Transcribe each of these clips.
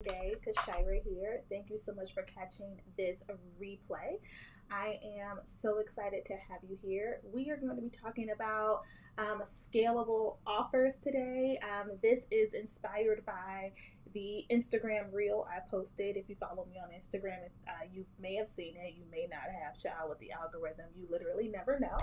Day, Kashira here. Thank you so much for catching this replay. I am so excited to have you here. We are going to be talking about scalable offers today. This is inspired by the Instagram reel I posted. If you follow me on Instagram, you may have seen it, you may not have. Child, with the algorithm, you literally never know.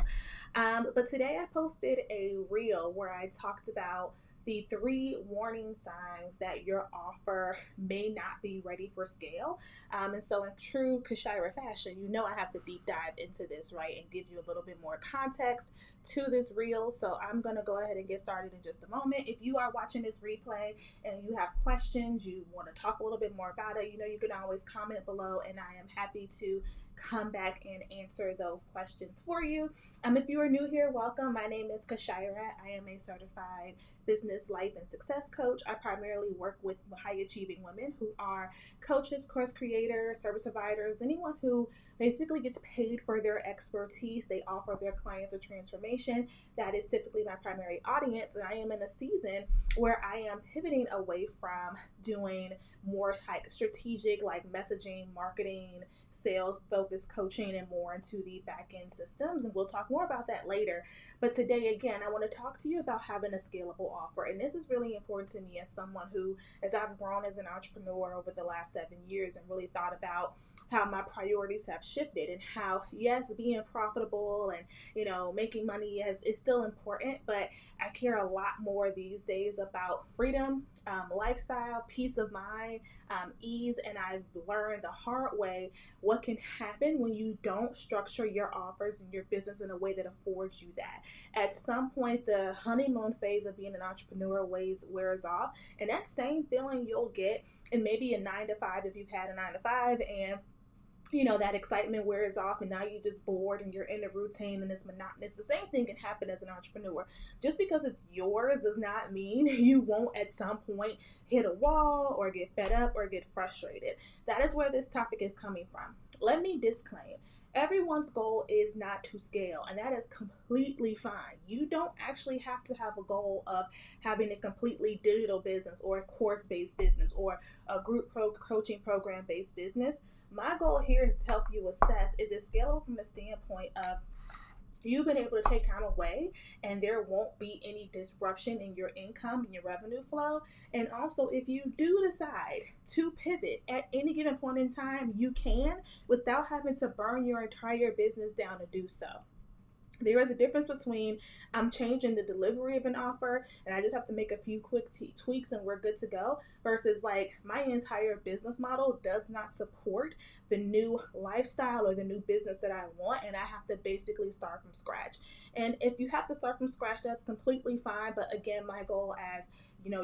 But today I posted a reel where I talked about the 3 warning signs that your offer may not be ready for scale. And so, in true Kashira fashion, you know I have to deep dive into this, right, and give you a little bit more context to this reel. So, I'm going to go ahead and get started in just a moment. If you are watching this replay and you have questions, you want to talk a little bit more about it, you can always comment below, and I am happy to come back and answer those questions for you. If you are new here, welcome. My name is Kashira. I am a certified business, life, and success coach. I primarily work with high achieving women who are coaches, course creators, service providers, anyone who basically gets paid for their expertise. They offer their clients a transformation. That is typically my primary audience. And I am in a season where I am pivoting away from doing more like strategic, like messaging, marketing, sales focused coaching, and more into the back end systems. And we'll talk more about that later. But today, again, I want to talk to you about having a scalable offer. And this is really important to me as someone who, as I've grown as an entrepreneur over the last 7 years and really thought about how my priorities have shifted and how, yes, being profitable and, making money is still important, but I care a lot more these days about freedom, lifestyle, peace of mind, ease. And I've learned the hard way what can happen when you don't structure your offers and your business in a way that affords you that. At some point, the honeymoon phase of being an entrepreneur wears off, and that same feeling you'll get in maybe a 9 to 5 if you've had a 9 to 5, and that excitement wears off and now you're just bored and you're in a routine and it's monotonous. The same thing can happen as an entrepreneur. Just because it's yours does not mean you won't at some point hit a wall or get fed up or get frustrated. That is where this topic is coming from. Let me disclaim. Everyone's goal is not to scale, and that is completely fine. You don't actually have to have a goal of having a completely digital business or a course-based business or a group coaching program-based business. My goal here is to help you assess, is it scalable from the standpoint of you've been able to take time away and there won't be any disruption in your income and your revenue flow. And also, if you do decide to pivot at any given point in time, you can without having to burn your entire business down to do so. There is a difference between I'm changing the delivery of an offer and I just have to make a few quick tweaks and we're good to go, versus like my entire business model does not support the new lifestyle or the new business that I want, and I have to basically start from scratch. And if you have to start from scratch, that's completely fine. But again, my goal as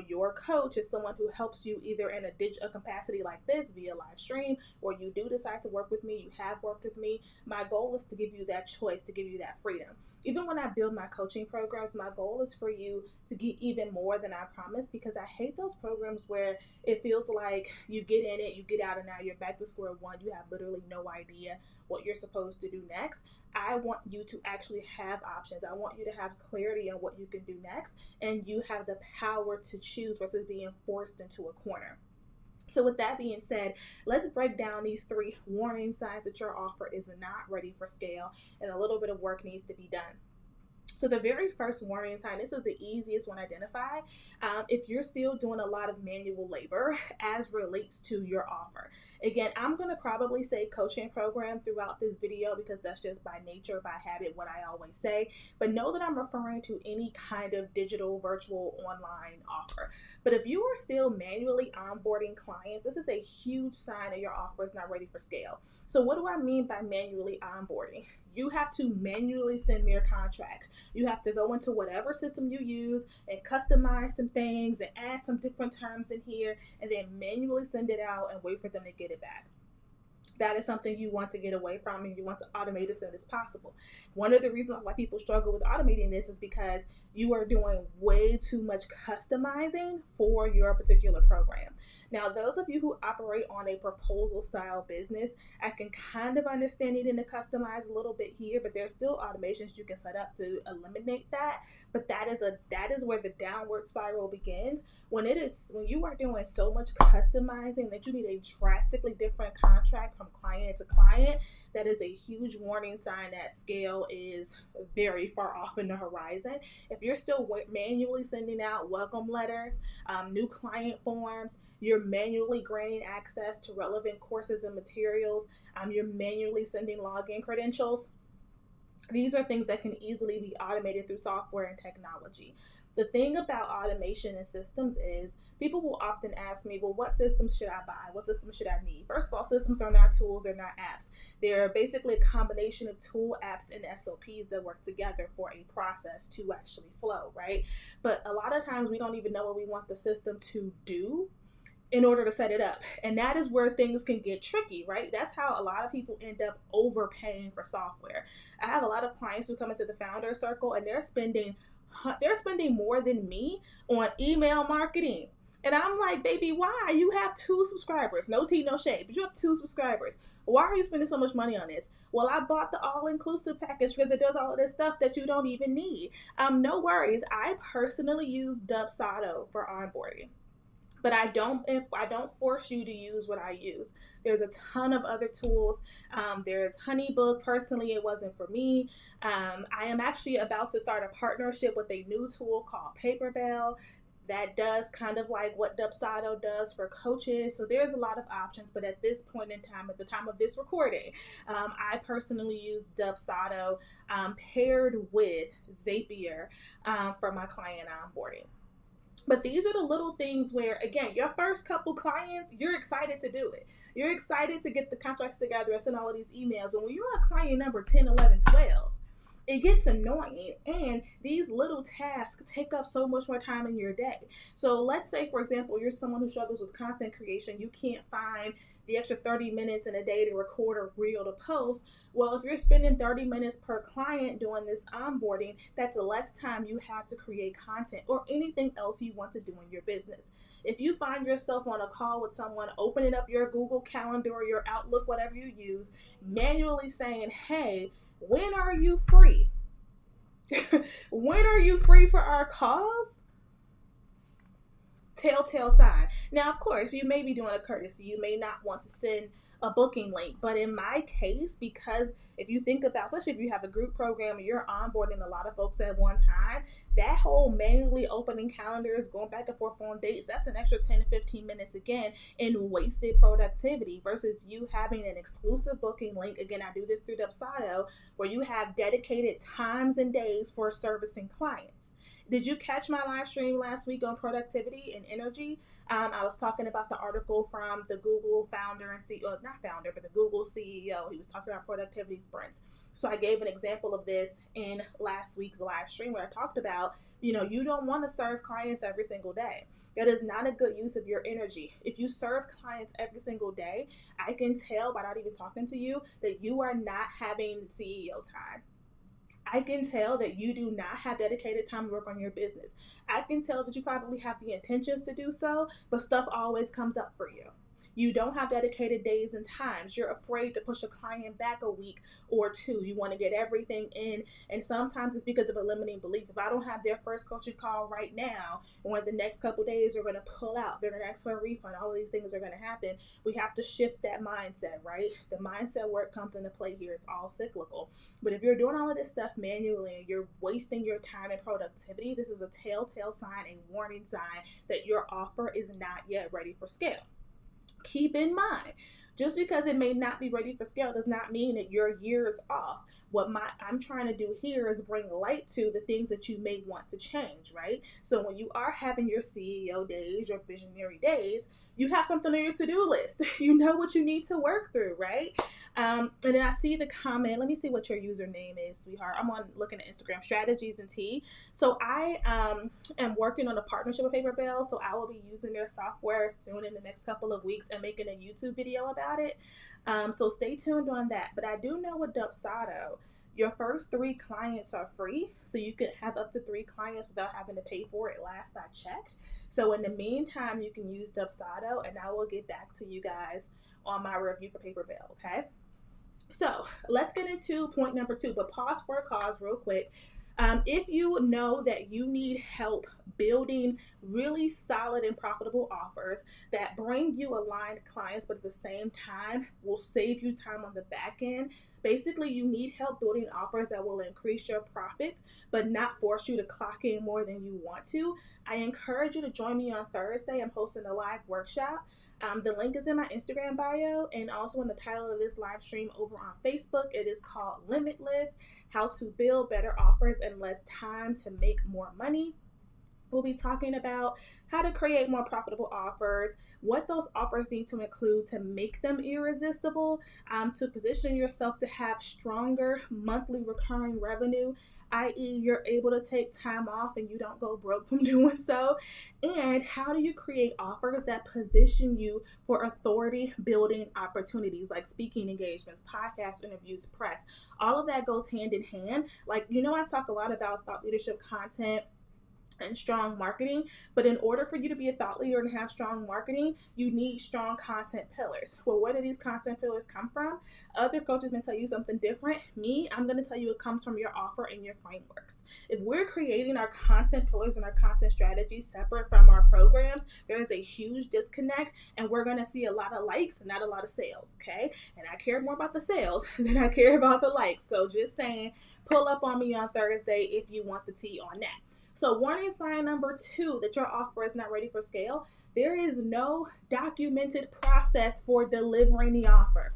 your coach is someone who helps you either in a digital capacity like this via live stream, or you do decide to work with me, you have worked with me. My goal is to give you that choice, to give you that freedom. Even when I build my coaching programs, my goal is for you to get even more than I promised, because I hate those programs where it feels like you get in it, you get out, and now you're back to square one. You have literally no idea what you're supposed to do next. I want you to actually have options. I want you to have clarity on what you can do next, and you have the power to choose versus being forced into a corner. So with that being said, let's break down these 3 warning signs that your offer is not ready for scale and a little bit of work needs to be done. So the very first warning sign, this is the easiest one to identify. If you're still doing a lot of manual labor as relates to your offer. Again, I'm going to probably say coaching program throughout this video because that's just by nature, by habit, what I always say. But know that I'm referring to any kind of digital, virtual, online offer. But if you are still manually onboarding clients, this is a huge sign that your offer is not ready for scale. So what do I mean by manually onboarding? You have to manually send their contract. You have to go into whatever system you use and customize some things and add some different terms in here and then manually send it out and wait for them to get it back. that is something you want to get away from and you want to automate as soon as possible. One of the reasons why people struggle with automating this is because you are doing way too much customizing for your particular program. Now, those of you who operate on a proposal style business, I can kind of understand needing to customize a little bit here, but there's still automations you can set up to eliminate that. But that is where the downward spiral begins. When you are doing so much customizing that you need a drastically different contract from client to client, that is a huge warning sign that scale is very far off in the horizon. If you're still manually sending out welcome letters, new client forms, you're manually granting access to relevant courses and materials, you're manually sending login credentials, these are things that can easily be automated through software and technology. The thing about automation and systems is people will often ask me, well, what systems should I buy? What systems should I need? First of all, systems are not tools, they're not apps. They're basically a combination of tool, apps, and SOPs that work together for a process to actually flow, right? But a lot of times we don't even know what we want the system to do in order to set it up. And that is where things can get tricky, right? That's how a lot of people end up overpaying for software. I have a lot of clients who come into the founder circle and they're spending more than me on email marketing. And I'm like, baby, why? You have 2 subscribers. No tea, no shade, but you have 2 subscribers. Why are you spending so much money on this? Well, I bought the all-inclusive package because it does all of this stuff that you don't even need. No worries. I personally use Dubsado for onboarding. But I don't force you to use what I use. There's a ton of other tools. There's HoneyBook. Personally, it wasn't for me. I am actually about to start a partnership with a new tool called Paperbell that does kind of like what Dubsado does for coaches. So there's a lot of options, but at this point in time, at the time of this recording, I personally use Dubsado paired with Zapier for my client onboarding. But these are the little things where, again, your first couple clients, you're excited to do it. You're excited to get the contracts together and send all of these emails. But when you're on client number 10, 11, 12, it gets annoying. And these little tasks take up so much more time in your day. So let's say, for example, you're someone who struggles with content creation. You can't find the extra 30 minutes in a day to record a reel to post. Well, if you're spending 30 minutes per client doing this onboarding, that's less time you have to create content or anything else you want to do in your business. If you find yourself on a call with someone, opening up your Google Calendar or your Outlook, whatever you use, manually saying, hey, when are you free? When are you free for our calls? Telltale sign. Now, of course, you may be doing a courtesy. You may not want to send a booking link, but in my case, because if you think about, especially if you have a group program and you're onboarding a lot of folks at one time, that whole manually opening calendars, going back and forth on dates, that's an extra 10 to 15 minutes again in wasted productivity versus you having an exclusive booking link. Again, I do this through Dubsado, where you have dedicated times and days for servicing clients. Did you catch my live stream last week on productivity and energy? I was talking about the article from the Google founder and CEO, not founder, but the Google CEO. He was talking about productivity sprints. So I gave an example of this in last week's live stream where I talked about, you don't want to serve clients every single day. That is not a good use of your energy. If you serve clients every single day, I can tell by not even talking to you that you are not having CEO time. I can tell that you do not have dedicated time to work on your business. I can tell that you probably have the intentions to do so, but stuff always comes up for you. You don't have dedicated days and times. You're afraid to push a client back a week or 2. You want to get everything in. And sometimes it's because of a limiting belief. If I don't have their first coaching call right now, and when the next couple days are going to pull out, they're going to ask for a refund, all of these things are going to happen. We have to shift that mindset, right? The mindset work comes into play here. It's all cyclical. But if you're doing all of this stuff manually and you're wasting your time and productivity, this is a telltale sign, a warning sign that your offer is not yet ready for scale. Keep in mind, just because it may not be ready for scale does not mean that you're years off. What I'm trying to do here is bring light to the things that you may want to change, right? So when you are having your CEO days, your visionary days, you have something on your to-do list. You know what you need to work through, right? And then I see the comment. Let me see what your username is, sweetheart. I'm looking at Instagram, Strategies and Tea. So I am working on a partnership with Paper Bell. So I will be using their software soon in the next couple of weeks and making a YouTube video about it. So stay tuned on that. But I do know with Dubsado, your first 3 clients are free. So you can have up to 3 clients without having to pay for it. Last I checked. So in the meantime, you can use Dubsado, and I will get back to you guys on my review for Paper Bell, okay? So let's get into point number 2, but pause for a cause real quick. If you know that you need help building really solid and profitable offers that bring you aligned clients, but at the same time will save you time on the back end, basically you need help building offers that will increase your profits, but not force you to clock in more than you want to, I encourage you to join me on Thursday. I'm hosting a live workshop. The link is in my Instagram bio and also in the title of this live stream over on Facebook. It is called Limitless, How to Build Better Offers in Less Time to Make More Money. We'll be talking about how to create more profitable offers, what those offers need to include to make them irresistible, to position yourself to have stronger monthly recurring revenue, i.e. you're able to take time off and you don't go broke from doing so, and how do you create offers that position you for authority building opportunities like speaking engagements, podcast interviews, press. All of that goes hand in hand. Like, I talk a lot about thought leadership content and strong marketing, but in order for you to be a thought leader and have strong marketing, you need strong content pillars. Well, where do these content pillars come from? Other coaches may tell you something different. Me, I'm going to tell you it comes from your offer and your frameworks. If we're creating our content pillars and our content strategies separate from our programs, there is a huge disconnect, and we're going to see a lot of likes and not a lot of sales, okay? And I care more about the sales than I care about the likes. So just saying, pull up on me on Thursday if you want the tea on that. So warning sign number 2 that your offer is not ready for scale. There is no documented process for delivering the offer.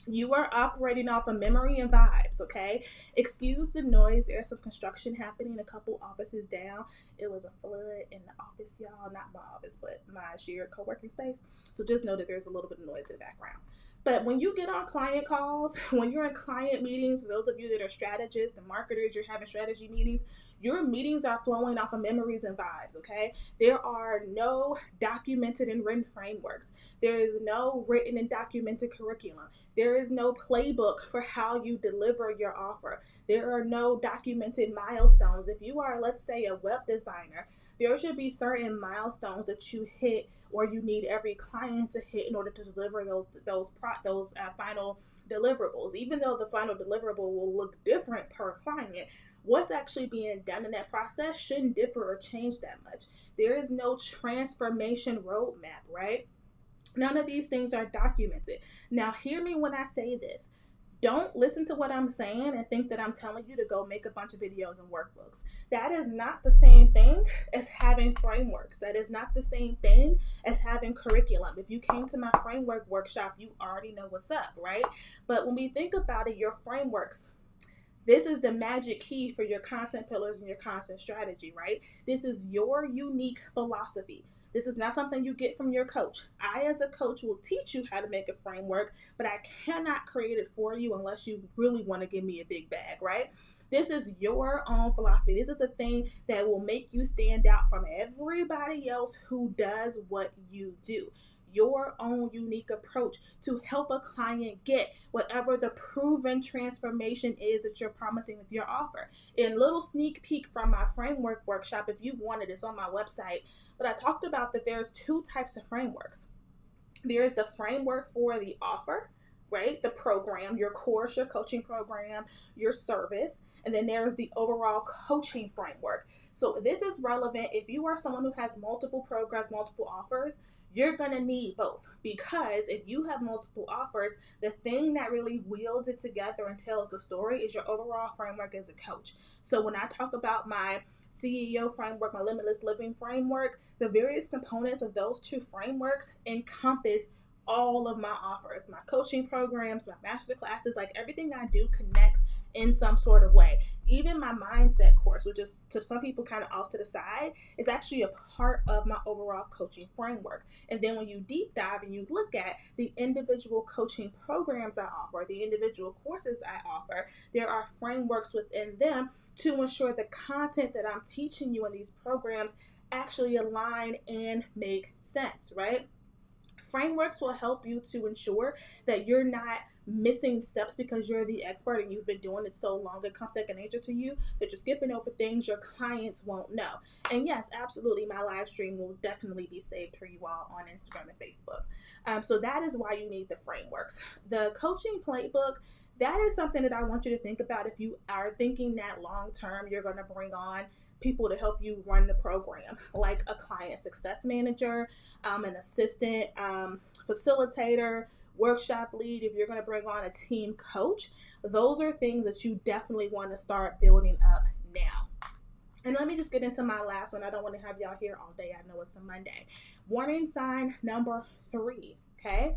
You are operating off of memory and vibes, okay? Excuse the noise. There's some construction happening a couple offices down. It was a flood in the office, y'all. Not my office, but my shared co-working space. So just know that there's a little bit of noise in the background. But when you get on client calls, when you're in client meetings, for those of you that are strategists and marketers, you're having strategy meetings, your meetings are flowing off of memories and vibes, okay? There are no documented and written frameworks. There is no written and documented curriculum. There is no playbook for how you deliver your offer. There are no documented milestones. If you are, let's say, a web designer, there should be certain milestones that you hit or you need every client to hit in order to deliver those final deliverables. Even though the final deliverable will look different per client, what's actually being done in that process shouldn't differ or change that much. There is no transformation roadmap, right? None of these things are documented. Now, hear me when I say this. Don't listen to what I'm saying and think that I'm telling you to go make a bunch of videos and workbooks. That is not the same thing as having frameworks. That is not the same thing as having curriculum. If you came to my framework workshop, you already know what's up, right? But when we think about it, your frameworks, this is the magic key for your content pillars and your content strategy, right? This is your unique philosophy. This is not something you get from your coach. I, as a coach, will teach you how to make a framework, but I cannot create it for you unless you really want to give me a big bag, right? This is your own philosophy. This is a thing that will make you stand out from everybody else who does what you do. Your own unique approach to help a client get whatever the proven transformation is that you're promising with your offer. And a little sneak peek from my framework workshop, if you wanted, it's on my website. But I talked about that there's 2 types of frameworks. There is the framework for the offer, right? The program, your course, your coaching program, your service. And then there's the overall coaching framework. So this is relevant if you are someone who has multiple programs, multiple offers. You're going to need both, because if you have multiple offers, the thing that really wields it together and tells the story is your overall framework as a coach. So when I talk about my CEO framework, my limitless living framework, the various components of those 2 frameworks encompass all of my offers, my coaching programs, my master classes, like everything I do connects in some sort of way. Even my mindset course, which is to some people kind of off to the side, is actually a part of my overall coaching framework. And then when you deep dive and you look at the individual coaching programs I offer, the individual courses I offer, there are frameworks within them to ensure the content that I'm teaching you in these programs actually align and make sense, right? Frameworks will help you to ensure that you're not missing steps because you're the expert and you've been doing it so long it comes second nature to you that you're skipping over things your clients won't know. And yes, absolutely, my live stream will definitely be saved for you all on Instagram and Facebook. So that is why you need the frameworks. The coaching playbook, that is something that I want you to think about if you are thinking that long term you're going to bring on people to help you run the program, like a client success manager, an assistant, facilitator, workshop lead. If you're going to bring on a team coach, those are things that you definitely want to start building up now. And let me just get into my last one. I don't want to have y'all here all day. I know it's a Monday. Warning sign number 3, okay?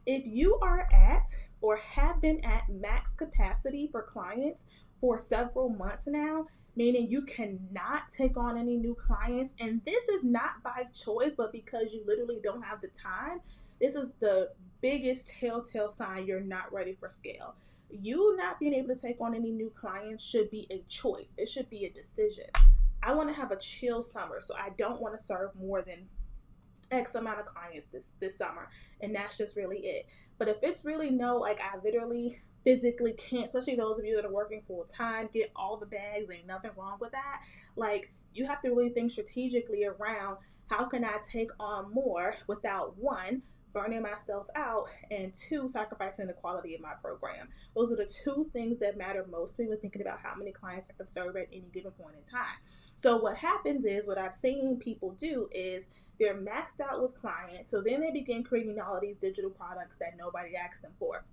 If you are at or have been at max capacity for clients for several months now, meaning you cannot take on any new clients, and this is not by choice, but because you literally don't have the time, this is the biggest telltale sign you're not ready for scale. You not being able to take on any new clients should be a choice. It should be a decision. I want to have a chill summer, so I don't want to serve more than X amount of clients this summer, and that's just really it. But if it's really no, like I literally physically can't, especially those of you that are working full time, get all the bags, ain't nothing wrong with that. Like, you have to really think strategically around how can I take on more without, 1, burning myself out, and 2, sacrificing the quality of my program. Those are the 2 things that matter most when thinking about how many clients I can serve at any given point in time. So what happens is, what I've seen people do is they're maxed out with clients, so then they begin creating all of these digital products that nobody asked them for.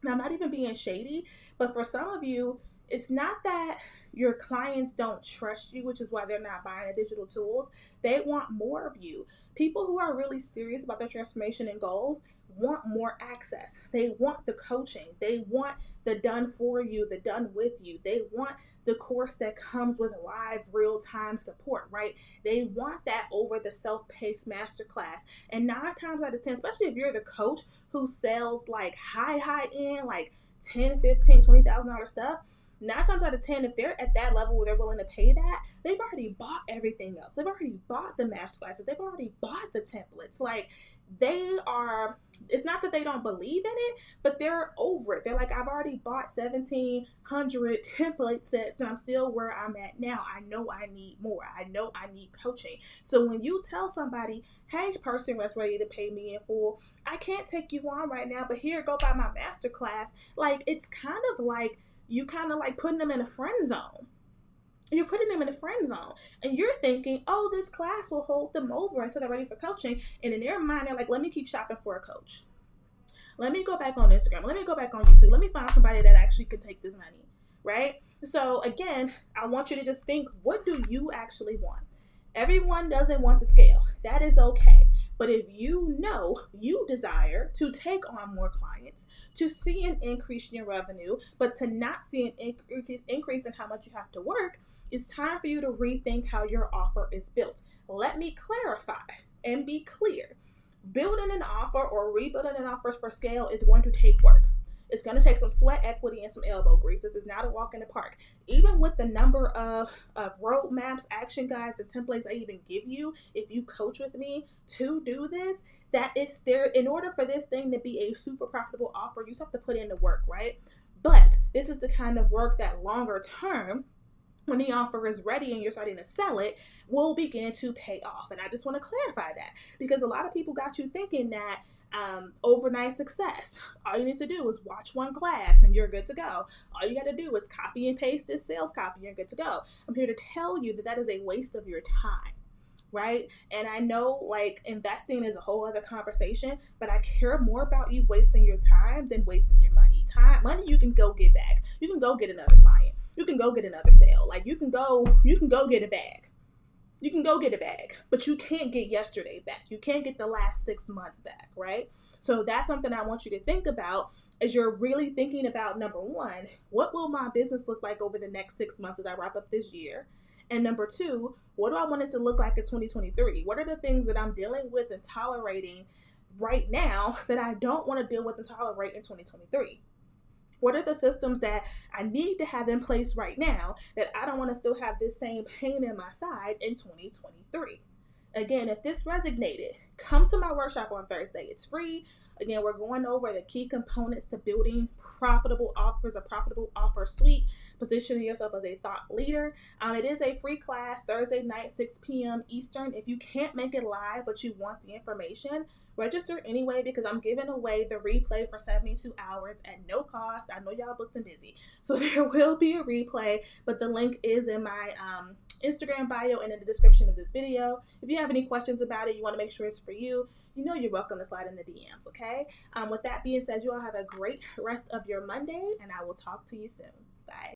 Now, I'm not even being shady, but for some of you, it's not that your clients don't trust you, which is why they're not buying the digital tools. They want more of you. People who are really serious about their transformation and goals want more access. They want the coaching. They want the done for you, the done with you. They want the course that comes with live real-time support, right? They want that over the self-paced masterclass. And 9 times out of 10, especially if you're the coach who sells like high end, like $10, $15, $20,000 stuff, 9 times out of 10, if they're at that level where they're willing to pay that, they've already bought everything else. They've already bought the masterclasses. They've already bought the templates. Like, they are, it's not that they don't believe in it, but they're over it. They're like, I've already bought 1,700 template sets and I'm still where I'm at now. I know I need more. I know I need coaching. So when you tell somebody, hey, person that's ready to pay me in full, I can't take you on right now, but here, go buy my masterclass. Like, it's kind of like, you kind of like putting them in a friend zone. You're putting them in a friend zone, and you're thinking, oh, this class will hold them over until they're ready for coaching. And in their mind, they're like, let me keep shopping for a coach. Let me go back on Instagram. Let me go back on YouTube. Let me find somebody that actually could take this money, right? So again, I want you to just think, what do you actually want? Everyone doesn't want to scale. That is okay. But if you know you desire to take on more clients, to see an increase in your revenue, but to not see an increase in how much you have to work, it's time for you to rethink how your offer is built. Let me clarify and be clear. Building an offer or rebuilding an offer for scale is going to take work. It's going to take some sweat equity and some elbow grease. This is not a walk in the park. Even with the number of roadmaps, action guides, and templates I even give you, if you coach with me to do this, that is there. In order for this thing to be a super profitable offer, you just have to put in the work, right? But this is the kind of work that longer term, when the offer is ready and you're starting to sell it, will begin to pay off. And I just want to clarify that, because a lot of people got you thinking that overnight success, all you need to do is watch one class and you're good to go. All you got to do is copy and paste this sales copy and you're good to go. I'm here to tell you that that is a waste of your time, right? And I know, like, investing is a whole other conversation, but I care more about you wasting your time than wasting your money. Money you can go get back. You can go get another client. You can go get another sale. Like, you can go get a bag. you can go get it back, but you can't get yesterday back. You can't get the last 6 months back, right? So that's something I want you to think about as you're really thinking about, number one, what will my business look like over the next 6 months as I wrap up this year? And number two, what do I want it to look like in 2023? What are the things that I'm dealing with and tolerating right now that I don't want to deal with and tolerate in 2023? What are the systems that I need to have in place right now that I don't want to still have this same pain in my side in 2023? Again, if this resonated, come to my workshop on Thursday. It's free. Again, we're going over the key components to building profitable offers, a profitable offer suite, positioning yourself as a thought leader. It is a free class Thursday night, 6 p.m. Eastern. If you can't make it live, but you want the information, register anyway, because I'm giving away the replay for 72 hours at no cost. I know y'all booked and busy, so there will be a replay, but the link is in my Instagram bio and in the description of this video. If you have any questions about it, you want to make sure it's for you, you know you're welcome to slide in the DMs, okay? With that being said, you all have a great rest of your Monday, and I will talk to you soon.